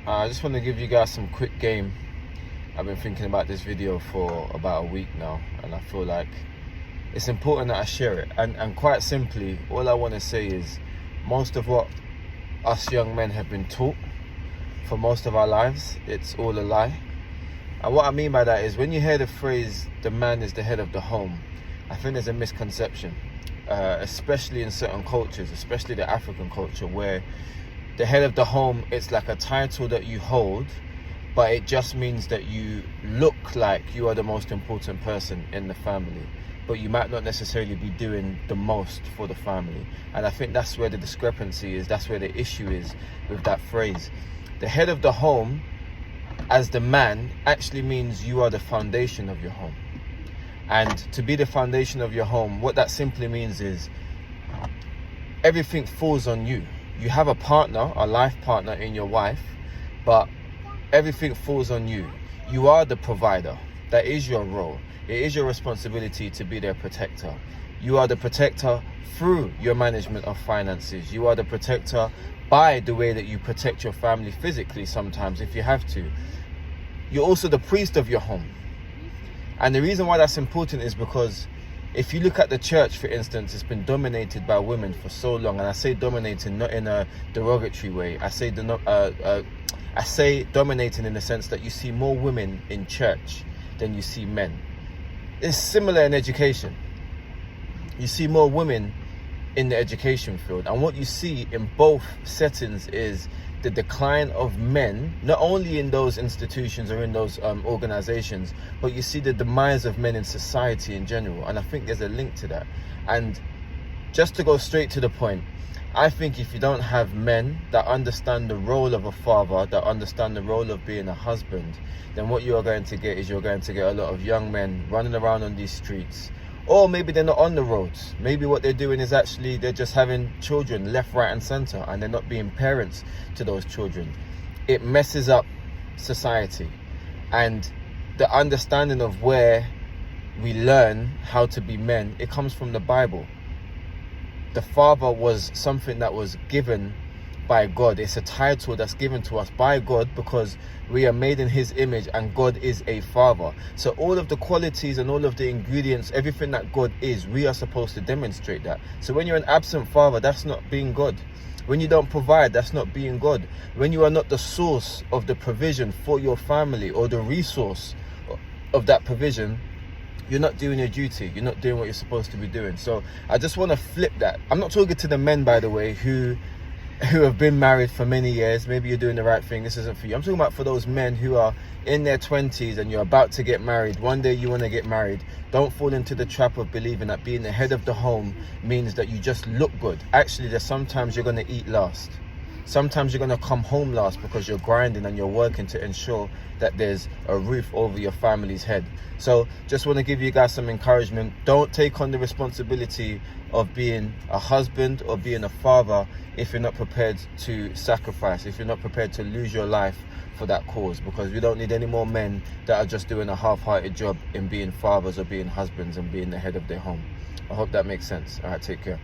I just want to give you guys some quick game. I've been thinking about this video for about a week now, and I feel like it's important that I share it. And quite simply, all I want to say is most of what us young men have been taught for most of our lives, it's all a lie. And what I mean by that is when you hear the phrase, the man is the head of the home, I think there's a misconception, especially in certain cultures, especially the African culture, where the head of the home, it's like a title that you hold, but it just means that you look like you are the most important person in the family, but you might not necessarily be doing the most for the family. And I think that's where the discrepancy is, that's where the issue is with that phrase. The head of the home, as the man, actually means you are the foundation of your home. And to be the foundation of your home, what that simply means is everything falls on you. You have a partner, a life partner in your wife, but everything falls on you. You are the provider. That is your role. It is your responsibility to be their protector. You are the protector through your management of finances. You are the protector by the way that you protect your family physically sometimes if you have to. You're also the priest of your home. And the reason why that's important is because if you look at the church, for instance, it's been dominated by women for so long. And I say dominating not in a derogatory way. I say dominating in the sense that you see more women in church than you see men. It's similar in education. You see more women in the education field. And what you see in both settings is the decline of men, not only in those institutions or in those organizations, but you see the demise of men in society in general. And I think there's a link to that. And just to go straight to the point, I think if you don't have men that understand the role of a father, that understand the role of being a husband, then what you are going to get is you're going to get a lot of young men running around on these streets. Or maybe they're not on the roads. Maybe what they're doing is actually they're just having children left, right and center, and they're not being parents to those children. It messes up society. And the understanding of where we learn how to be men, it comes from the Bible. The father was something that was given by God. It's a title that's given to us by God because we are made in his image and God is a father. So all of the qualities and all of the ingredients, everything that God is, we are supposed to demonstrate that. So when you're an absent father, that's not being God. When you don't provide, that's not being God. When you are not the source of the provision for your family or the resource of that provision, you're not doing your duty. You're not doing what you're supposed to be doing. So I just want to flip that. I'm not talking to the men, by the way, who have been married for many years. Maybe you're doing the right thing. This isn't for you. I'm talking about for those men who are in their 20s and you're about to get married. One day you want to get married. Don't fall into the trap of believing that being the head of the home means that you just look good. Actually, there's sometimes you're going to eat last. Sometimes you're going to come home last because you're grinding and you're working to ensure that there's a roof over your family's head. So just want to give you guys some encouragement. Don't take on the responsibility of being a husband or being a father if you're not prepared to sacrifice, if you're not prepared to lose your life for that cause, because we don't need any more men that are just doing a half-hearted job in being fathers or being husbands and being the head of their home. I hope that makes sense. All right, take care.